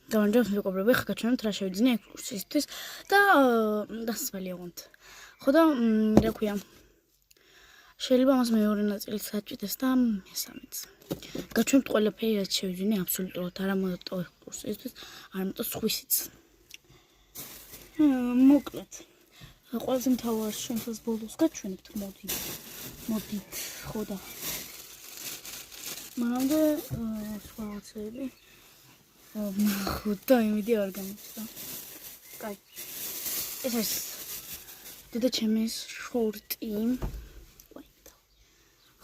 გამარჯობა მეგობრებო, ხა გაჩვენებთ რა შევიძინე ექსკურსიისთვის და დასასველი აღვთ. ხო და რა ქვია. შეიძლება მას მეორე ნაწილიც გაჭირდეს და მესამეც. გაჩვენებთ ყველაფერი რაც შევიძინე აბსოლუტურად არა მარტო ექსკურსიისთვის, არამედ სხვისიც. მოკლედ. ყველაზე მთავარი შემთხვევას ბოლოს გაჩვენებთ, მოდით, ხო და მანამდე სხვა რაღაცები ხუთა იმედი არ გამიწდა. კაი. ეს არის დედა ჩემის შორტი.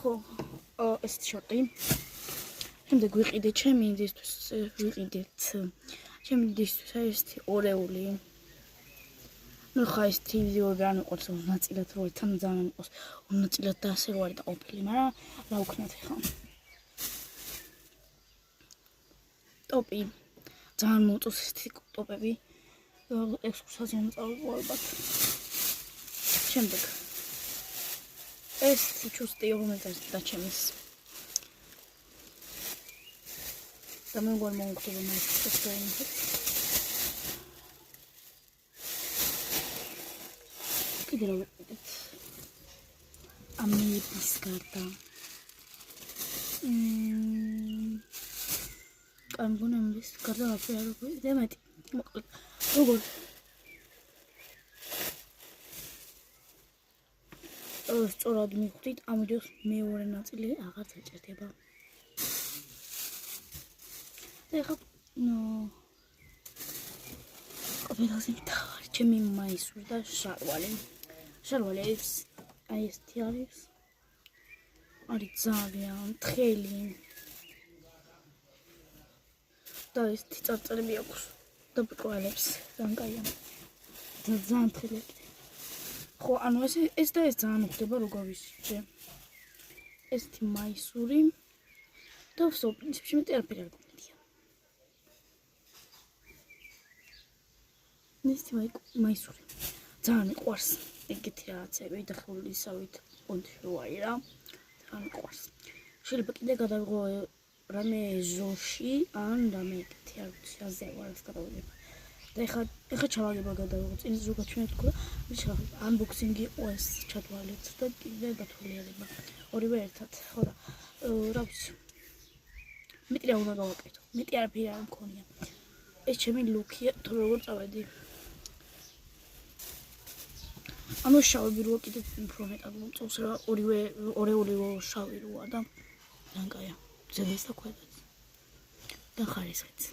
ხო, ეს შორტი. შემდეგ ვიყიდე ჩემი დისთვის, ვიყიდეთ. ჩემი დისთვის არის ორეული. ნუ ხა ეს ვიდეო არ მიყავს ნაწილად რო თან ძალიან მიყავს. ნაწილად და ასე რო არის დაყოფილი, მაგრამ რა ვქნათ ახლა. ტოპი. ძალიან მოწონს ეს ტოპები. ექსკურსიაში მომწავლო ალბათ. შემდეგ. ეს ჩუსტი რომელიც დაჩემის. და მე მგონი მომხდება მას შესაძლებელი. კიდე რა ვიყიდეთ. ამის გარდა. ამ გონემის გარდა ვაფერ არ ვიყიდე მეტი. მოკლედ. როგორ სწორად მივხვდით, ამ ვიდეოს მეორე ნაწილი აღარ დაჭერდება. ეხლა ყველაფერზე მთავარი ჩემი მაისური და შარვალი. შარვალი აი ესეთი არის. არის ძალიან თხელი. და ესეთი წარწერები აქვს. და ბრკვალებს ძალიან კაია. ძალიან თხელი. ხო, ანუ ეს და ეს ძალიან ხდება როგორ ვიცი. ესეთი მაისური და ვსო პრინციპში მეტი არაფერი არ გქონდია. ესეთი მაისური. ძალიან მიყვარს ეგეთი რაღაცები დახულისავით კონტროლი რა. ძალიან მიყვარს. შეიძლება კიდე გადავიღო რამე ჟოში ან რამე ეგეთი არ ვიცი, აზე ვარს გადავიღებ. და ეხა ჩავაგება გადავიღო წინ ზოგადად გაჩვენეთ თქო და unboxing იყო ეს ჩათვალეთ და კიდე გათვალიერება ორივე ერთად ხო და რა ვიცი მეტი რა უნდა გავაკეთო მეტი არაფერი არ მქონია ეს ჩემი ლუკია თუ როგორ წავედი ანუ შავები რო კიდე უფრო მეტად მომწონს რა ორივე შავი როა და ძალიან კაია ზევეს და ქვედაც და ხარისხიც